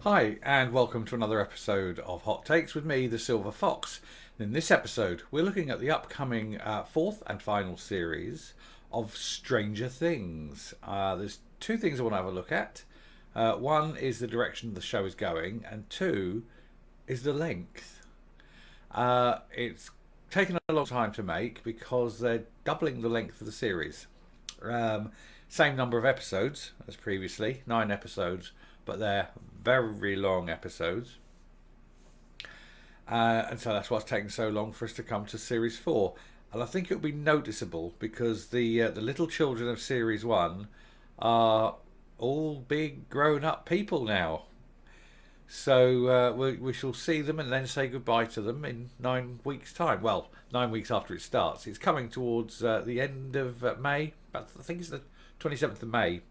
Hi, and welcome to another episode of Hot Takes with me, the Silver Fox. In this episode, we're looking at the upcoming fourth and final series of Stranger Things. There's two things I want to have a look at. One is the direction the show is going, and two is the length. It's taken a long time to make because they're doubling the length of the series. Um, Same number of episodes as previously, 9 episodes, but they're very long episodes. And so that's what's taken so long for us to come to series four. And I think it'll be noticeable because the little children of series one are all big grown up people now. So we shall see them and then say goodbye to them in 9 weeks' time. Well, 9 weeks after it starts. It's coming towards the end of May. But I think it's the 27th of May.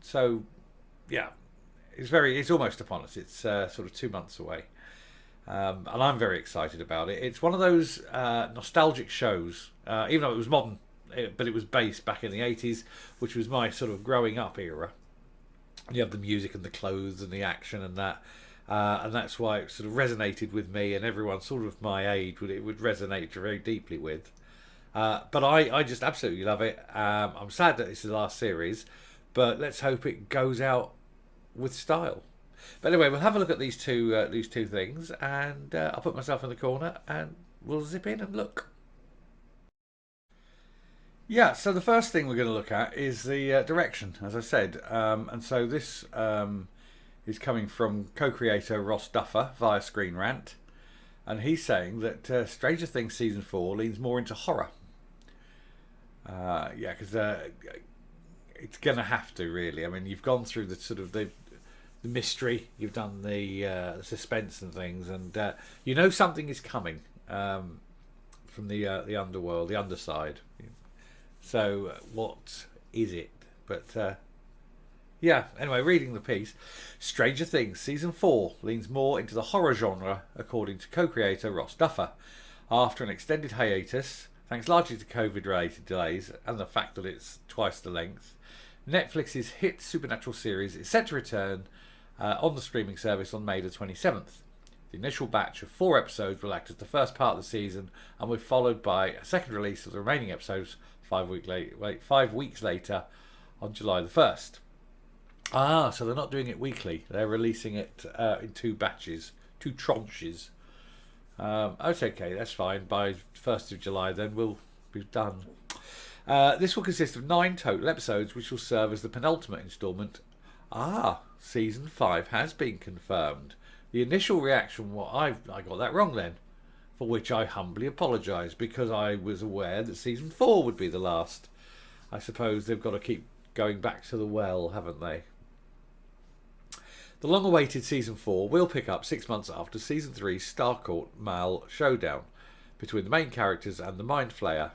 So, yeah, it's almost upon us. It's sort of 2 months away. And I'm very excited about it. It's one of those nostalgic shows, even though it was modern, but it was based back in the 80s, which was my sort of growing up era. You have the music and the clothes and the action and that. And that's why it sort of resonated with me and everyone sort of my age it would resonate very deeply with. But I just absolutely love it. I'm sad that this is the last series, but let's hope it goes out with style. But anyway, we'll have a look at these two things, and I'll put myself in the corner, and we'll zip in and look. Yeah, so the first thing we're going to look at is the direction, as I said, and so this is coming from co-creator Ross Duffer via Screen Rant, and he's saying that Stranger Things season four leans more into horror. Yeah, because it's going to have to really. I mean, you've gone through the sort of the mystery, you've done the suspense and things, and you know something is coming from the underworld, the underside. So what is it? But yeah, anyway, reading the piece, Stranger Things season four leans more into the horror genre, according to co-creator Ross Duffer, after an extended hiatus, thanks largely to COVID-related delays and the fact that it's twice the length. Netflix's hit supernatural series is set to return on the streaming service on May the 27th. The initial batch of 4 episodes will act as the first part of the season and will be followed by a second release of the remaining episodes 5 weeks later on July the 1st. So they're not doing it weekly. They're releasing it in 2 batches, 2 tranches. That's okay, that's fine. By 1st of July then we'll be done. This will consist of 9 total episodes, which will serve as the penultimate instalment. Season 5 has been confirmed. The initial reaction, I got that wrong then, for which I humbly apologise, because I was aware that season 4 would be the last. I suppose they've got to keep going back to the well, haven't they? The long-awaited season 4 will pick up 6 months after season 3's Starcourt Mall showdown between the main characters and the Mind Flayer.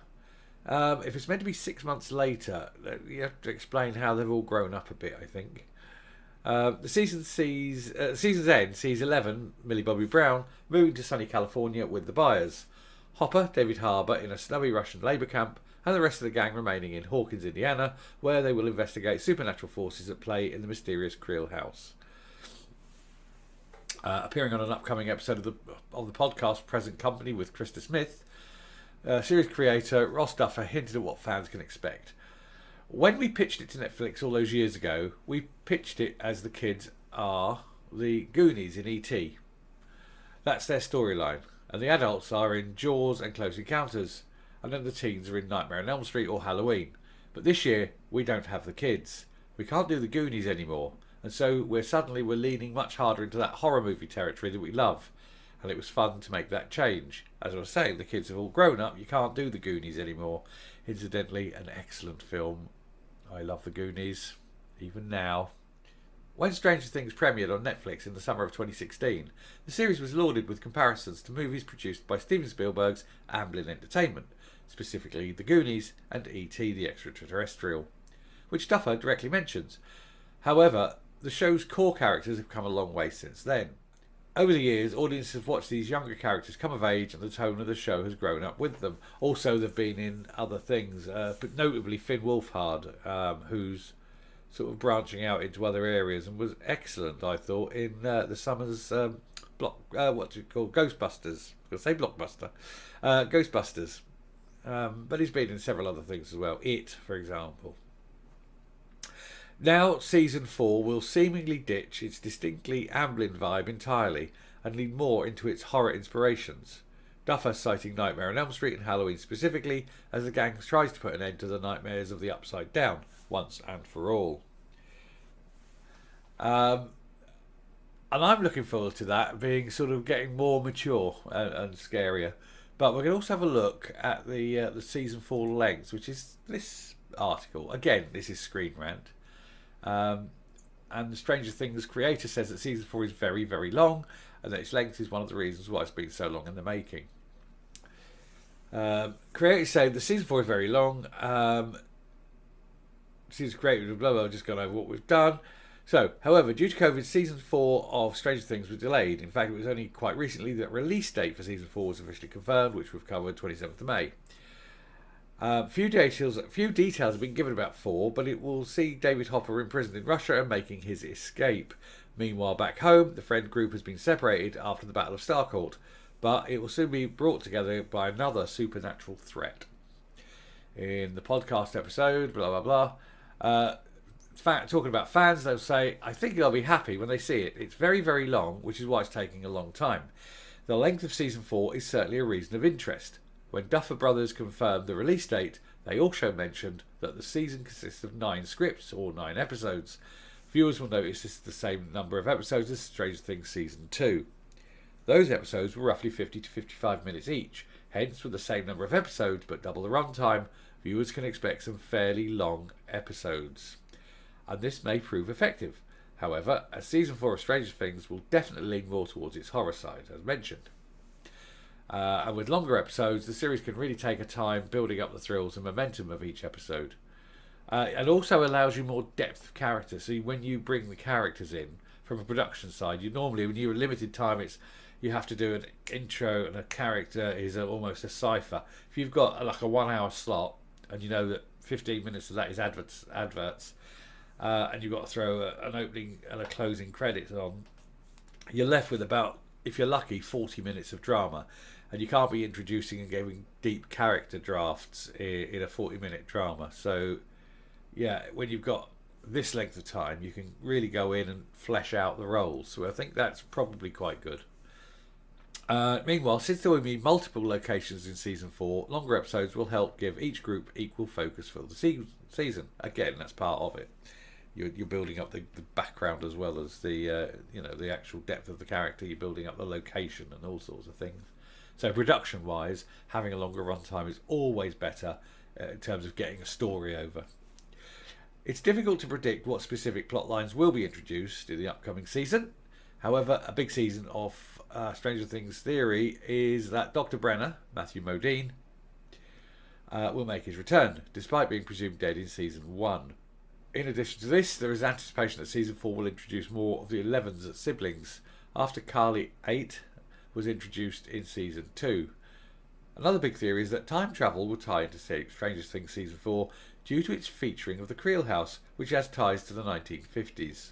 If it's meant to be 6 months later, you have to explain how they've all grown up a bit, I think. The season's end sees 11, Millie Bobby Brown, moving to sunny California with the Byers. Hopper, David Harbour in a snowy Russian labour camp, and the rest of the gang remaining in Hawkins, Indiana, where they will investigate supernatural forces at play in the mysterious Creel house. Appearing on an upcoming episode of the podcast Present Company with Krista Smith, series creator Ross Duffer hinted at what fans can expect. When we pitched it to Netflix all those years ago, we pitched it as the kids are the Goonies in E.T. That's their storyline. And the adults are in Jaws and Close Encounters. And then the teens are in Nightmare on Elm Street or Halloween. But this year, we don't have the kids. We can't do the Goonies anymore. And so we're leaning much harder into that horror movie territory that we love. And it was fun to make that change. As I was saying, the kids have all grown up. You can't do the Goonies anymore. Incidentally, an excellent film. I love the Goonies, even now. When Stranger Things premiered on Netflix in the summer of 2016, the series was lauded with comparisons to movies produced by Steven Spielberg's Amblin Entertainment, specifically The Goonies and E.T. the Extraterrestrial, which Duffer directly mentions. However, the show's core characters have come a long way since then. Over the years, audiences have watched these younger characters come of age and the tone of the show has grown up with them. Also, they've been in other things, but notably Finn Wolfhard, who's sort of branching out into other areas, and was excellent, I thought, in the Summers what's it called, Ghostbusters. I was going to say Blockbuster, Ghostbusters. But he's been in several other things as well. It, for example. Now, season 4 will seemingly ditch its distinctly Amblin vibe entirely and lean more into its horror inspirations. Duffer citing Nightmare on Elm Street and Halloween specifically, as the gang tries to put an end to the nightmares of the Upside Down once and for all. And I'm looking forward to that being sort of getting more mature and scarier. But we're going to also have a look at the season 4 length, which is this article. Again, this is Screen Rant. And the Stranger Things creator says that season 4 is very, very long, and that its length is one of the reasons why it's been so long in the making. Creators say the season 4 is very long. Season created blah blah, just gone over what we've done. So, however, due to COVID, season 4 of Stranger Things was delayed. In fact, it was only quite recently that release date for season 4 was officially confirmed, which we've covered 27th of May. Few details have been given about 4, but it will see David Hopper imprisoned in Russia and making his escape. Meanwhile, back home, the friend group has been separated after the Battle of Starcourt, but it will soon be brought together by another supernatural threat. In the podcast episode, blah blah blah, talking about fans, they'll say, I think they'll be happy when they see it. It's very, very long, which is why it's taking a long time. The length of season 4 is certainly a reason of interest. When Duffer Brothers confirmed the release date, they also mentioned that the season consists of 9 scripts, or 9 episodes. Viewers will notice this is the same number of episodes as Stranger Things Season 2. Those episodes were roughly 50 to 55 minutes each. Hence, with the same number of episodes but double the runtime, viewers can expect some fairly long episodes. And this may prove effective. However, as Season 4 of Stranger Things will definitely lean more towards its horror side, as mentioned. And with longer episodes, the series can really take a time building up the thrills and momentum of each episode. It also allows you more depth of character. So when you bring the characters in from a production side, you normally, when you're limited time, you have to do an intro and a character is almost a cipher. If you've got like a 1 hour slot and you know that 15 minutes of that is adverts, and you've got to throw an opening and a closing credits on, you're left with about, if you're lucky, 40 minutes of drama. And you can't be introducing and giving deep character drafts in a 40-minute drama. So, yeah, when you've got this length of time, you can really go in and flesh out the roles. So I think that's probably quite good. Meanwhile, since there will be multiple locations in Season 4, longer episodes will help give each group equal focus for the season. Again, that's part of it. You're building up the background as well as the actual depth of the character. You're building up the location and all sorts of things. So production-wise, having a longer runtime is always better in terms of getting a story over. It's difficult to predict what specific plot lines will be introduced in the upcoming season. However, a big season of Stranger Things theory is that Dr. Brenner, Matthew Modine, will make his return, despite being presumed dead in Season 1. In addition to this, there is anticipation that Season 4 will introduce more of the 11's siblings, after Carly 8 was introduced in Season 2. Another big theory is that time travel will tie into Stranger Things Season 4 due to its featuring of the Creel House, which has ties to the 1950s.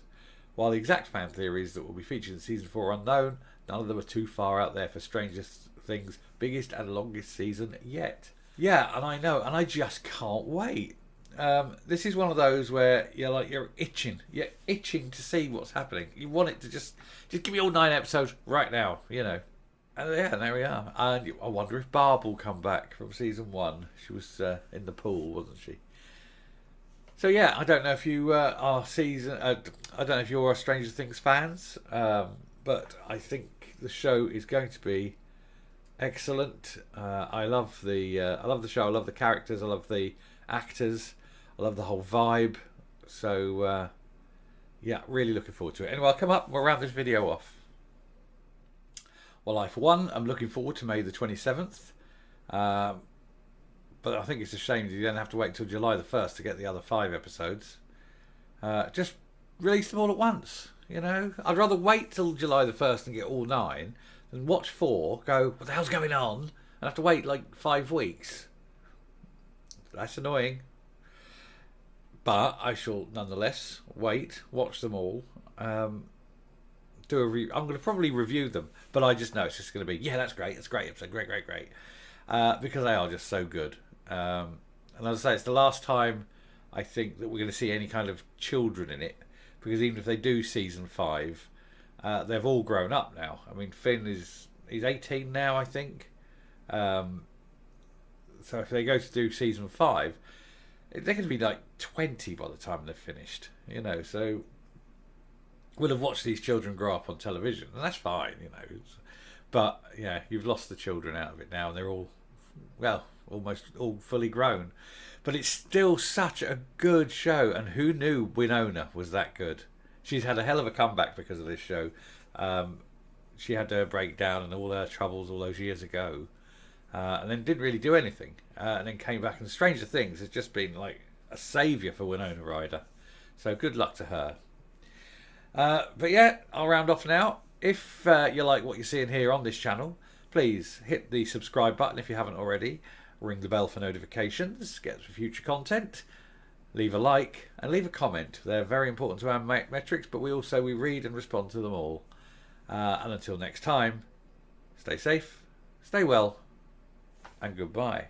While the exact fan theories that will be featured in Season 4 are unknown, none of them are too far out there for Stranger Things' biggest and longest season yet. Yeah, and I know, and I just can't wait. This is one of those where you're itching to see what's happening. You want it to just give me all 9 episodes right now, And yeah, there we are. And I wonder if Barb will come back from Season 1. She was in the pool, wasn't she? So yeah, I don't know if you I don't know if you're Stranger Things fans, but I think the show is going to be excellent. I love the show. I love the characters. I love the actors. I love the whole vibe. So yeah, really looking forward to it. Anyway, I'll come up and we'll round this video off. Well, I, for one, I'm looking forward to May the 27th. But I think it's a shame that you don't have to wait until July the 1st to get the other 5 episodes. Just release them all at once, I'd rather wait till July the 1st and get all 9 than watch 4, go, what the hell's going on? And have to wait like 5 weeks. That's annoying. But I shall nonetheless wait, watch them all. Do a I'm going to probably review them, but I just know it's just going to be, yeah, that's great, that's great episode, great, great, great, because they are just so good. And as I say, it's the last time I think that we're going to see any kind of children in it, because even if they do season 5, they've all grown up now. I mean, Finn he's 18 now, I think. So if they go to do season 5, they're going to be like 20 by the time they're finished. So we'll have watched these children grow up on television, and that's fine. But yeah, you've lost the children out of it now, and they're all, well, almost all fully grown. But it's still such a good show, and who knew Winona was that good? She's had a hell of a comeback because of this show. She had her breakdown and all her troubles all those years ago, and then didn't really do anything, and then came back. And Stranger Things has just been like a saviour for Winona Ryder. So good luck to her. But yeah, I'll round off now. If you like what you're seeing here on this channel, please hit the subscribe button if you haven't already. Ring the bell for notifications, get for future content. Leave a like and leave a comment. They're very important to our metrics, but we read and respond to them all. And until next time, stay safe, stay well, and goodbye.